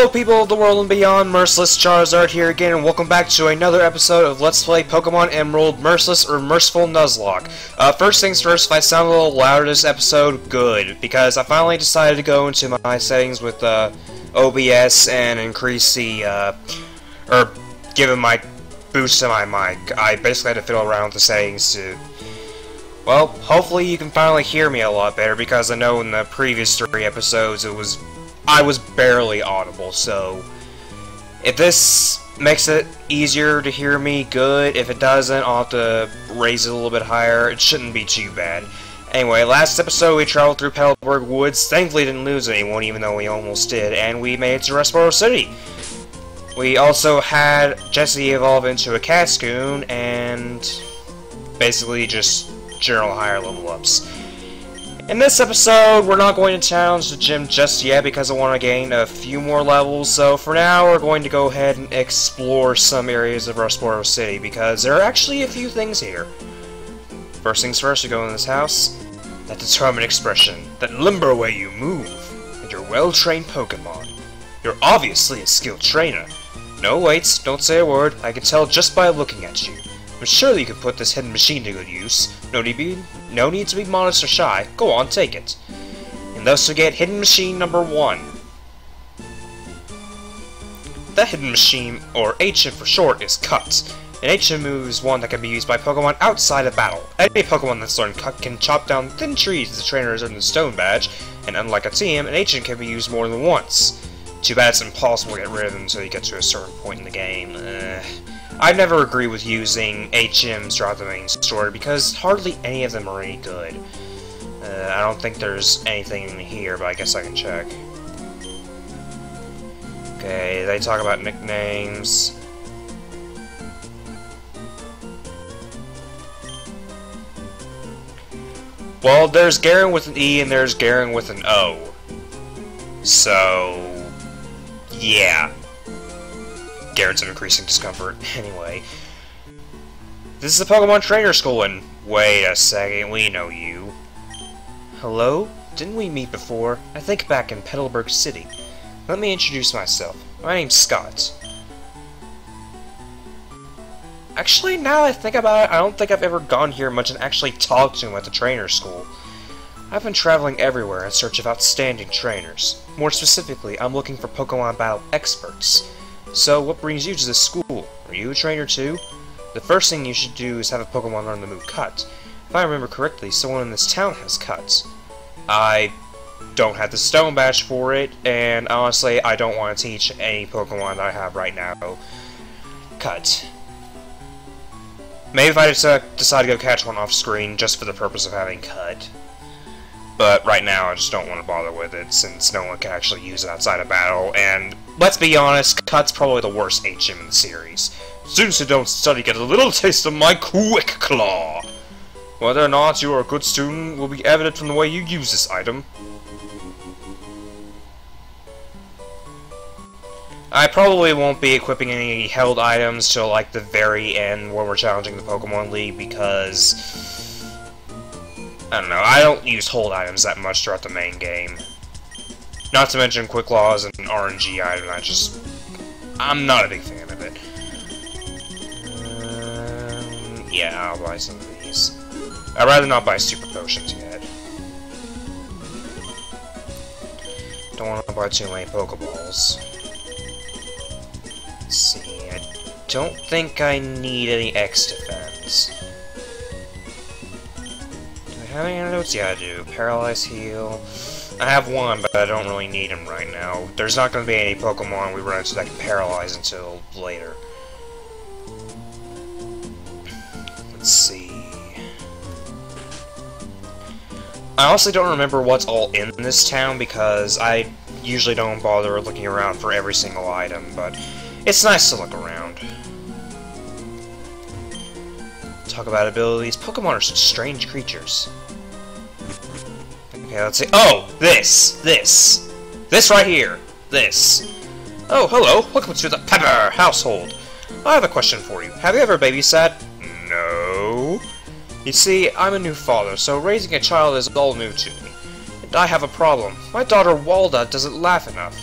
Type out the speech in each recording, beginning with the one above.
Hello people of the world and beyond, Merciless Charizard here again, and welcome back to another episode of Let's Play Pokemon Emerald Merciless or Merciful Nuzlocke. First things first, if I sound a little louder this episode, good, because I finally decided to go into my settings with OBS and increase the, or give it my boost to my mic. I basically had to fiddle around with the settings to, well, hopefully you can finally hear me a lot better, because I know in the previous 3 episodes I was barely audible, so if this makes it easier to hear me, good. If it doesn't, I'll have to raise it a little bit higher. It shouldn't be too bad. Anyway, last episode we traveled through Petalburg Woods. Thankfully didn't lose anyone, even though we almost did, and we made it to Rustboro City. We also had Jessie evolve into a Cascoon, and basically just general higher level ups. In this episode, we're not going to challenge the gym just yet because I want to gain a few more levels, so for now we're going to go ahead and explore some areas of Rustboro City because there are actually a few things here. First things first, you go in this house. That determined expression, that limber way you move, and your well-trained Pokemon. You're obviously a skilled trainer. No, wait, don't say a word, I can tell just by looking at you. But surely you can put this hidden machine to good use. No need to be modest or shy. Go on, take it. And thus you get hidden machine number 1. That hidden machine, or HM for short, is Cut. An HM move is one that can be used by Pokemon outside of battle. Any Pokemon that's learned Cut can chop down thin trees as the trainer has earned the Stone Badge, and unlike a team, an HM can be used more than once. Too bad it's impossible to get rid of them until you get to a certain point in the game. I never agree with using HMs throughout the main story because hardly any of them are any good. I don't think there's anything in here, but I guess I can check. Okay, they talk about nicknames. Well, there's Garen with an E and there's Garen with an O. So, yeah. Garen's of increasing discomfort. Anyway. This is the Pokemon Trainer School, and wait a second, we know you. Hello? Didn't we meet before? I think back in Petalburg City. Let me introduce myself. My name's Scott. Actually, now that I think about it, I don't think I've ever gone here much and actually talked to him at the Trainer School. I've been traveling everywhere in search of outstanding trainers. More specifically, I'm looking for Pokemon battle experts. So, what brings you to this school? Are you a trainer too? The first thing you should do is have a Pokemon learn the move Cut. If I remember correctly, someone in this town has Cut. I don't have the Stone Badge for it, and honestly, I don't want to teach any Pokemon that I have right now Cut. Maybe if I decide to go catch one off screen just for the purpose of having Cut. But right now, I just don't want to bother with it, since no one can actually use it outside of battle, and let's be honest, Cut's probably the worst HM in the series. Students who don't study get a little taste of my Quick Claw. Whether or not you are a good student will be evident from the way you use this item. I probably won't be equipping any held items till like the very end when we're challenging the Pokemon League, because I don't know, I don't use hold items that much throughout the main game. Not to mention Quick Claw is an RNG item, I'm not a big fan of it. Yeah, I'll buy some of these. I'd rather not buy Super Potions yet. Don't want to buy too many Pokeballs. Let's see, I don't think I need any X defense. How many antidotes? Yeah, I do. Paralyze, heal. I have one, but I don't really need him right now. There's not going to be any Pokemon we run into that can paralyze until later. Let's see. I honestly don't remember what's all in this town because I usually don't bother looking around for every single item, but it's nice to look around. Talk about abilities. Pokemon are such strange creatures. Okay, let's see. Oh, this right here, this. Oh, hello. Welcome to the Pepper household. I have a question for you. Have you ever babysat? No. You see, I'm a new father, so raising a child is all new to me. And I have a problem. My daughter Walda doesn't laugh enough.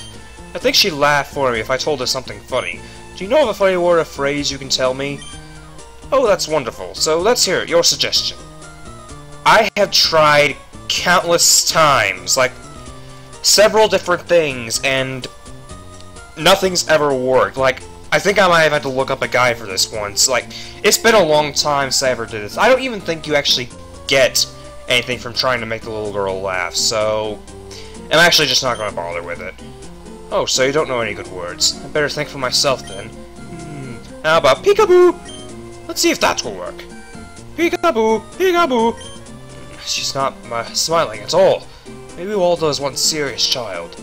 I think she'd laugh for me if I told her something funny. Do you know of a funny word or phrase you can tell me? Oh, that's wonderful. So let's hear it. Your suggestion. I have tried countless times, like, several different things, and nothing's ever worked. Like, I think I might have had to look up a guide for this once. Like, it's been a long time since I ever did this. I don't even think you actually get anything from trying to make the little girl laugh, so I'm actually just not going to bother with it. Oh, so you don't know any good words. I better think for myself then. How about peekaboo? Let's see if that will work. Peekaboo, peekaboo. She's not smiling at all. Maybe Waldo is one serious child.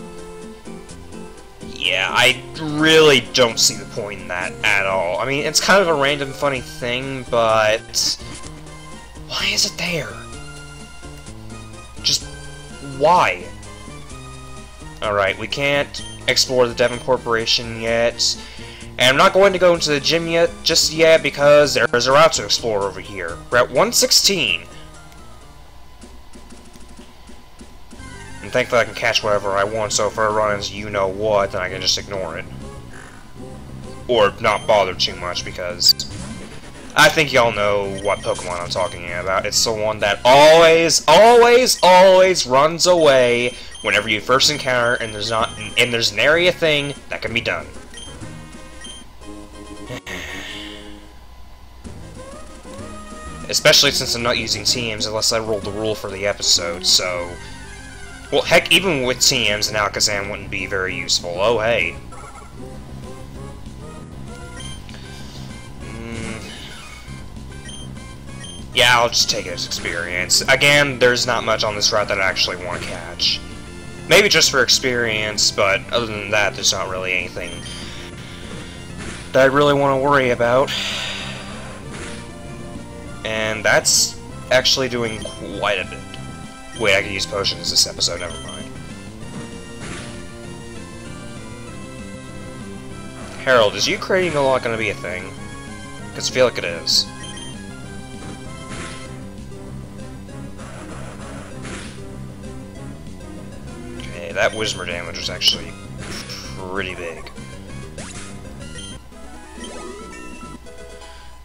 Yeah, I really don't see the point in that at all. I mean, it's kind of a random funny thing, but why is it there? Just why? Alright, we can't explore the Devon Corporation yet. And I'm not going to go into the gym just yet because there's a route to explore over here. We're at 116. And thankfully I can catch whatever I want, so if I run into you-know-what, then I can just ignore it. Or not bother too much, because I think y'all know what Pokemon I'm talking about. It's the one that always runs away whenever you first encounter and there's an area thing that can be done. Especially since I'm not using TMs unless I roll the rule for the episode, so... Well, heck, even with TMs, an Alakazam wouldn't be very useful. Oh, hey. Yeah, I'll just take it as experience. Again, there's not much on this route that I actually want to catch. Maybe just for experience, but other than that, there's not really anything that I really want to worry about. And that's actually doing quite a bit. Wait, I can use potions this episode, never mind. Harold, is you creating a lot gonna be a thing? Because I feel like it is. Okay, that Whismer damage was actually pretty big.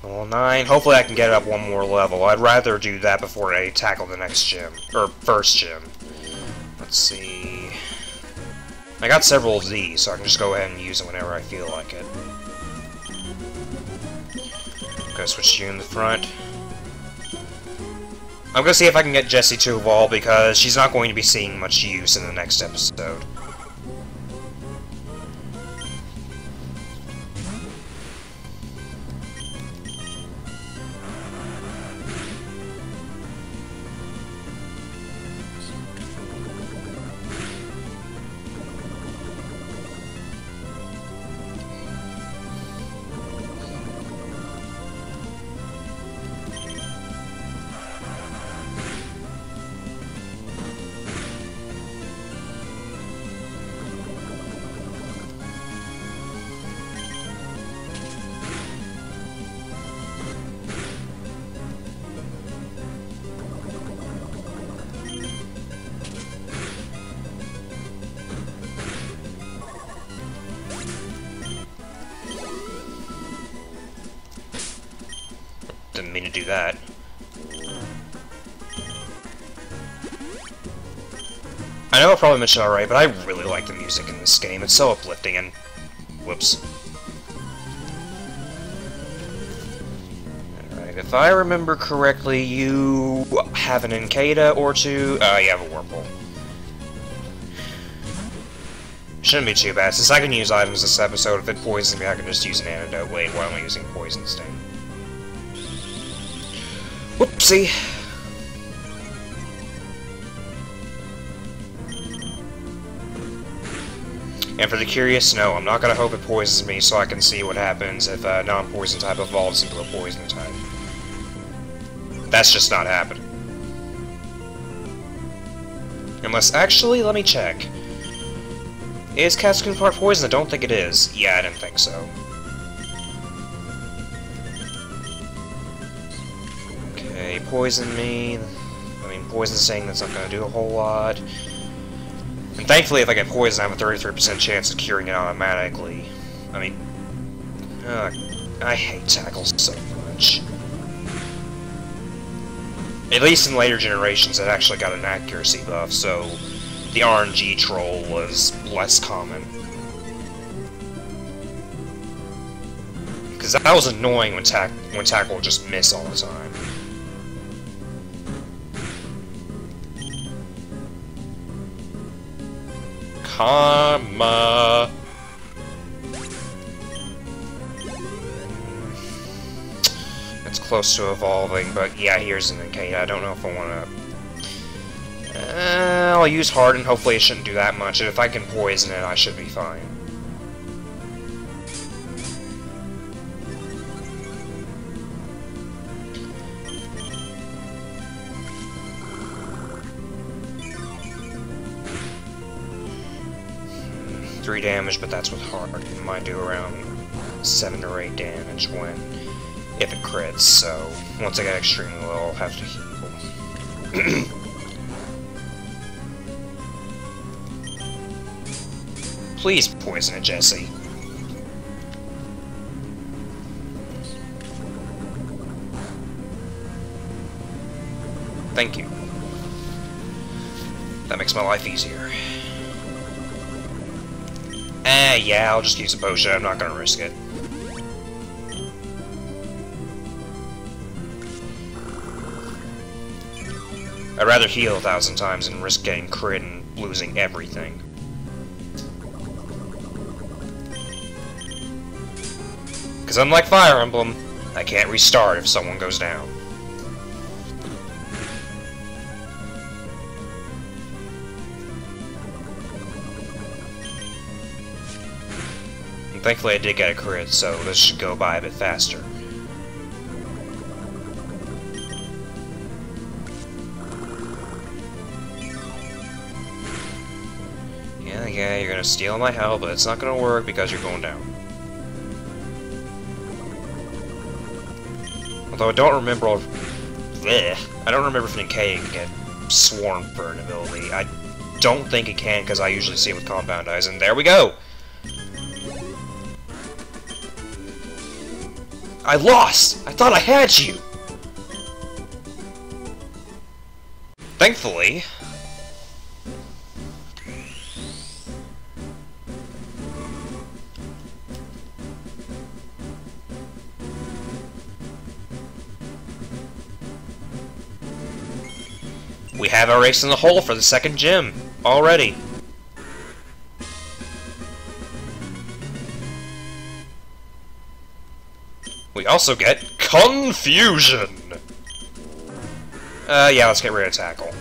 Level 9. Hopefully I can get it up one more level. I'd rather do that before I tackle the next gym. Or first gym. Let's see... I got several of these, so I can just go ahead and use them whenever I feel like it. I'm gonna switch you in the front. I'm gonna see if I can get Jessie to evolve, because she's not going to be seeing much use in the next episode. Didn't mean to do that. I know I probably mentioned already, but I really like the music in this game. It's so uplifting and... Whoops. Alright, if I remember correctly, you have an Incada or two. You have a Whirlpool. Shouldn't be too bad. Since I can use items this episode, if it poisons me, I can just use an antidote. Wait, why am I using Poison Sting? Whoopsie! And for the curious, no, I'm not gonna hope it poisons me so I can see what happens if a non-poison type evolves into a poison type. That's just not happening. Unless, actually, let me check. Is Cascoon part poison? I don't think it is. Yeah, I didn't think so. Okay, poison me. I mean, poison sting, that's not gonna do a whole lot. And thankfully, if I get poisoned, I have a 33% chance of curing it automatically. I mean, I hate Tackle so much. At least in later generations, it actually got an accuracy buff, so the RNG troll was less common. Because that was annoying when Tackle would just miss all the time. Karma. It's close to evolving, but yeah, here's an Nkate. I don't know if I want to... I'll use Harden. Hopefully it shouldn't do that much, and if I can poison it, I should be fine. Three damage, but that's with Hard. It might do around 7 or 8 damage if it crits, so once I get extremely low, I'll have to heal. Please poison it, Jesse. Thank you. That makes my life easier. Yeah, I'll just use a potion. I'm not gonna risk it. I'd rather heal 1,000 times than risk getting crit and losing everything. Because unlike Fire Emblem, I can't restart if someone goes down. Thankfully I did get a crit, so this should go by a bit faster. Yeah, you're gonna steal my health, but it's not gonna work because you're going down. Although I don't remember if Nkate can get swarmed for an ability. I don't think it can, because I usually see it with Compound Eyes, and there we go! I lost! I thought I had you! Thankfully... we have our race in the hole for the second gym, already. We also get Confusion! Yeah, let's get rid of Tackle.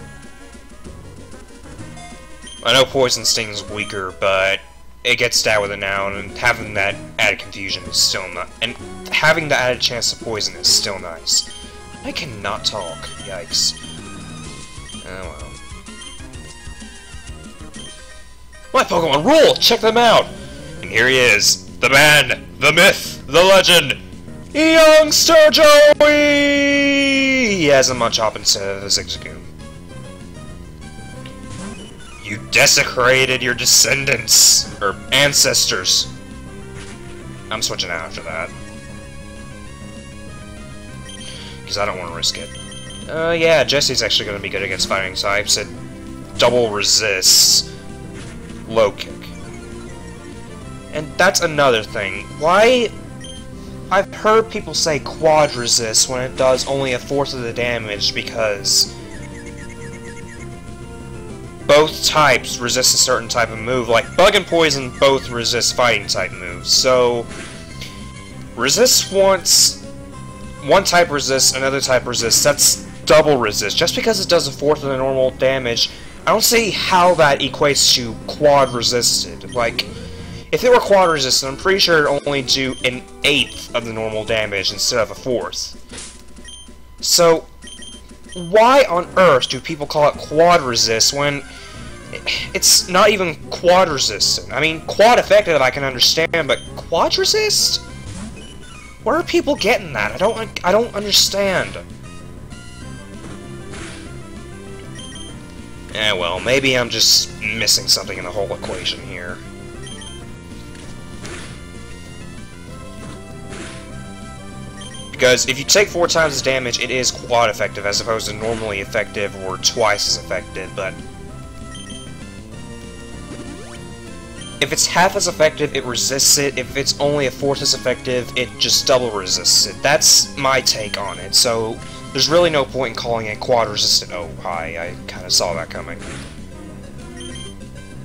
I know Poison Sting's weaker, but it gets stat with it now, and having that added confusion is still not... and having the added chance to poison is still nice. I cannot talk. Yikes. Oh well. My Pokemon rule! Check them out! And here he is. The man, the myth, the legend, Youngster Joey! He has a Munchop instead of a Zigzagoon. You desecrated your descendants, or ancestors. I'm switching out after that. Because I don't want to risk it. Yeah, Jesse's actually going to be good against fighting types. It double resists low kick. And that's another thing. Why... I've heard people say quad resist when it does only 1/4 of the damage because both types resist a certain type of move. Like Bug and Poison both resist fighting type moves. So resist once, one type resists, another type resists. That's double resist. Just because it does 1/4 of the normal damage, I don't see how that equates to quad resisted. Like, if it were quad resistant, I'm pretty sure it'd only do 1/8 of the normal damage instead of 1/4. So, why on earth do people call it quad resist when it's not even quad resistant? I mean, quad effective I can understand, but quad resist? Where are people getting that? I don't understand. Eh, well, maybe I'm just missing something in the whole equation here. Because if you take 4 times the damage, it is quad effective as opposed to normally effective or twice as effective, but if it's half as effective, it resists it. If it's only a fourth as effective, it just double resists it. That's my take on it, so there's really no point in calling it quad resistant. Oh, hi, I kind of saw that coming.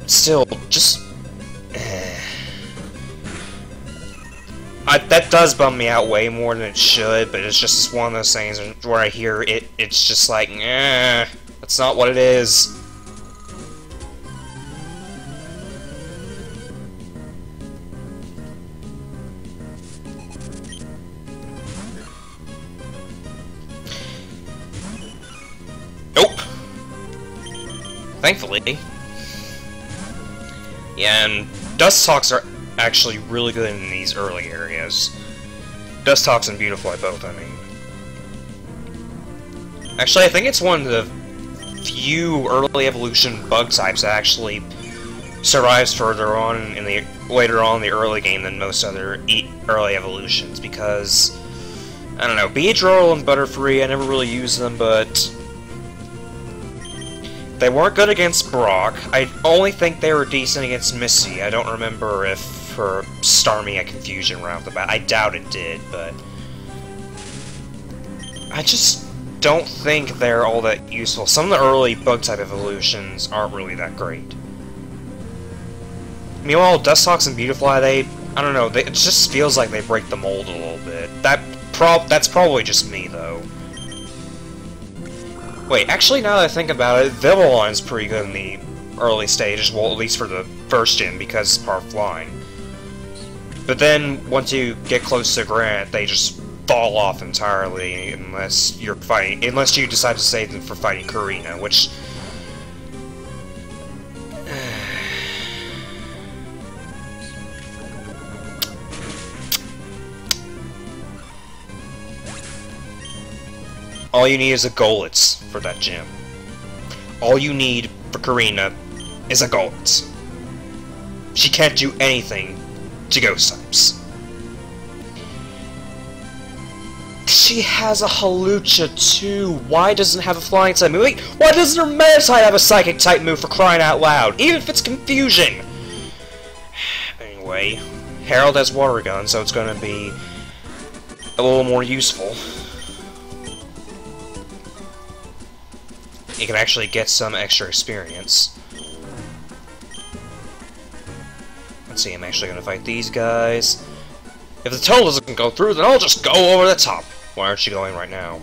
Still, just... that does bum me out way more than it should, but it's just one of those things where I hear it, it's just like, that's not what it is. Nope. Thankfully. Yeah, and Dust Talks are actually really good in these early areas. Dust Talks and Beautifly both, I mean. Actually, I think it's one of the few early evolution bug types that actually survives further on in the later on in the early game than most other early evolutions, because I don't know, Beedrill and Butterfree, I never really used them, but they weren't good against Brock. I only think they were decent against Missy. I don't remember if her Starmie had Confusion right off the bat. I doubt it did, but I just don't think they're all that useful. Some of the early bug-type evolutions aren't really that great. Meanwhile, Dustox and Beautifly, I don't know, it just feels like they break the mold a little bit. That's probably just me, though. Wait, actually, now that I think about it, Vivillon's pretty good in the early stages, well, at least for the first gen, because it's part flying. But then, once you get close to Grant, they just fall off entirely, unless you decide to save them for fighting Karina, which... All you need is a Golitz for that gym. All you need for Karina is a Golitz. She can't do anything to Ghost types. She has a Hawlucha too. Why doesn't it have a flying type move? Wait, why doesn't her Meditite have a psychic type move, for crying out loud? Even if it's Confusion! Anyway, Harold has Water Gun, so it's gonna be a little more useful. You can actually get some extra experience. Let's see, I'm actually gonna fight these guys. If the tunnel doesn't go through, then I'll just go over the top. Why aren't you going right now?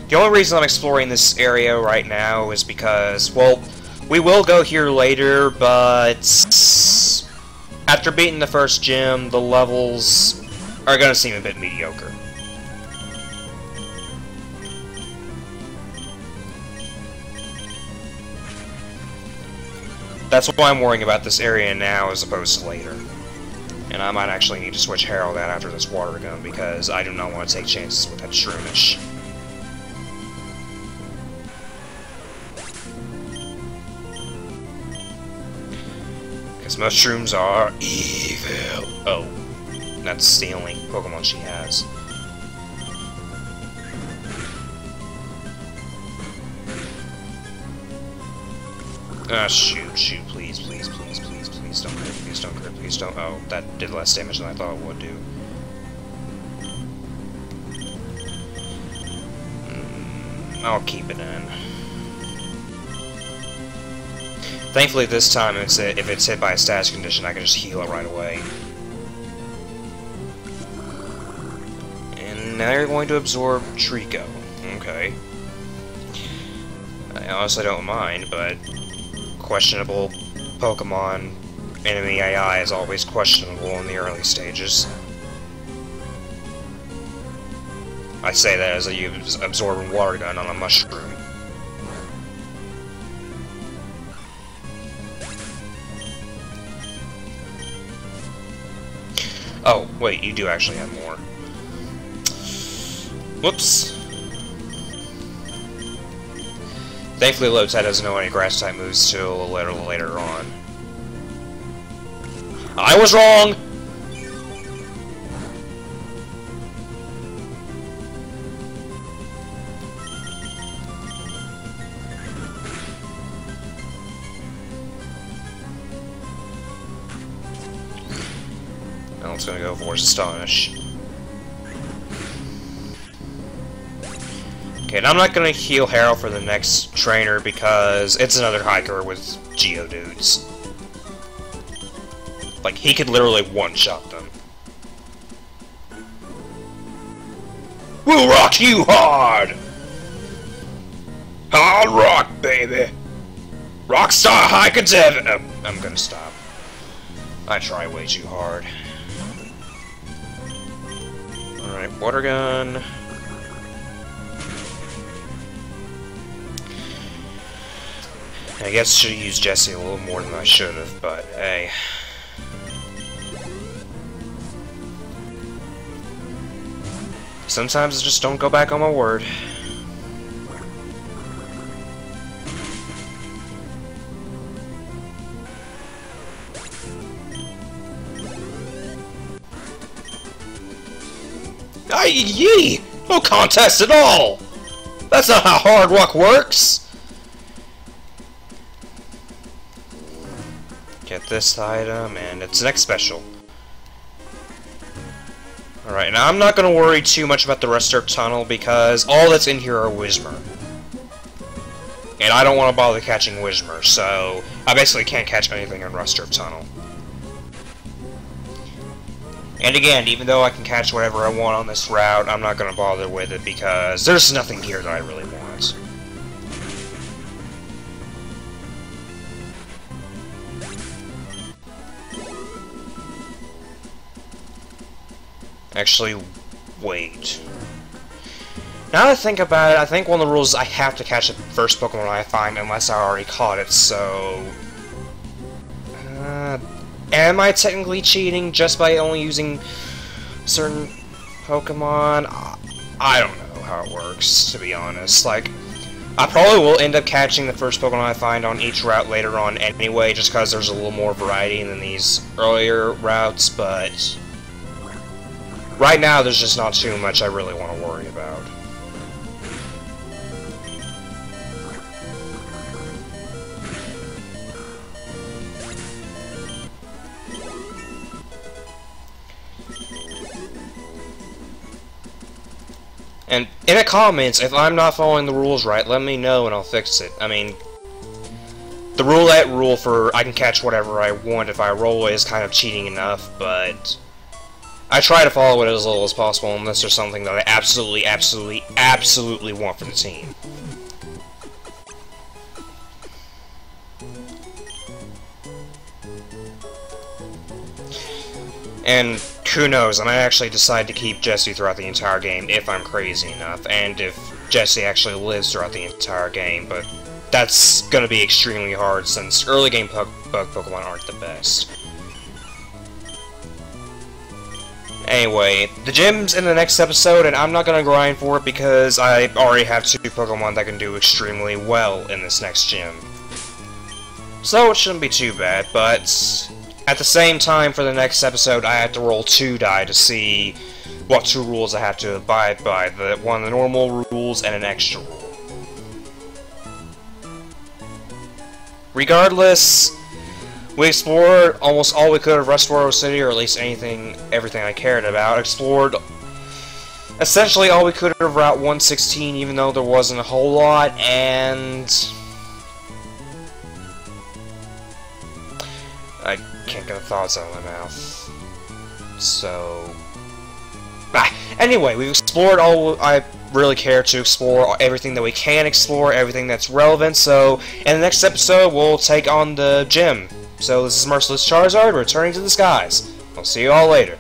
The only reason I'm exploring this area right now is because, well, we will go here later, but after beating the first gym, the levels are gonna seem a bit mediocre. That's why I'm worrying about this area now as opposed to later. And I might actually need to switch Harold out after this Water Gun, because I do not want to take chances with that Shroomish. Because most Shrooms are evil. Oh, that's the only Pokemon she has. Ah, shoot, please don't crit, please don't. Oh, that did less damage than I thought it would do. I'll keep it in. Thankfully this time, if it's hit by a status condition, I can just heal it right away. And now you're going to absorb Trico. Okay. I honestly don't mind, but questionable Pokemon enemy AI is always questionable in the early stages. I say that as you absorb a Water Gun on a mushroom. Oh, wait, you do actually have more. Whoops. Thankfully, Lotad doesn't know any grass-type moves till a little later on. I was wrong! Now it's gonna go for Astonish. Okay, and I'm not gonna heal Harold for the next trainer because it's another hiker with Geodudes. Like, he could literally one-shot them. We'll rock you hard! I'll rock, baby! Rockstar hikers ever! Oh, I'm gonna stop. I try way too hard. Alright, water gun. I guess I should have used Jesse a little more than I should have, but hey. Sometimes I just don't go back on my word. Yee! No contest at all! That's not how hard luck works! Get this item, and it's next special. Alright, now I'm not going to worry too much about the Restart Tunnel, because all that's in here are Whismur. And I don't want to bother catching Whismur, so I basically can't catch anything in Restart Tunnel. And again, even though I can catch whatever I want on this route, I'm not going to bother with it, because there's nothing here that I really want. Actually, wait. Now that I think about it, I think one of the rules is I have to catch the first Pokemon I find unless I already caught it, so... am I technically cheating just by only using certain Pokemon? I don't know how it works, to be honest. Like, I probably will end up catching the first Pokemon I find on each route later on anyway, just because there's a little more variety than these earlier routes, but... right now, there's just not too much I really want to worry about. And in the comments, if I'm not following the rules right, let me know and I'll fix it. I mean, the roulette rule for I can catch whatever I want if I roll is kind of cheating enough, but... I try to follow it as little as possible unless there's something that I absolutely, absolutely, absolutely want for the team. And who knows, I might actually decide to keep Jesse throughout the entire game if I'm crazy enough, and if Jesse actually lives throughout the entire game, but that's gonna be extremely hard since early game bug Pokemon aren't the best. Anyway, the gym's in the next episode, and I'm not gonna grind for it because I already have 2 Pokemon that can do extremely well in this next gym. So it shouldn't be too bad, but at the same time for the next episode I have to roll 2 die to see what 2 rules I have to abide by. One of the normal rules and an extra rule. Regardless, we explored almost all we could of Rustboro City, or at least everything I cared about. Explored essentially all we could of Route 116, even though there wasn't a whole lot, and... I can't get the thoughts out of my mouth. So... Anyway, we've explored all I really care to explore, everything that we can explore, everything that's relevant, so in the next episode we'll take on the gym. So this is Merciless Charizard returning to the skies. I'll see you all later.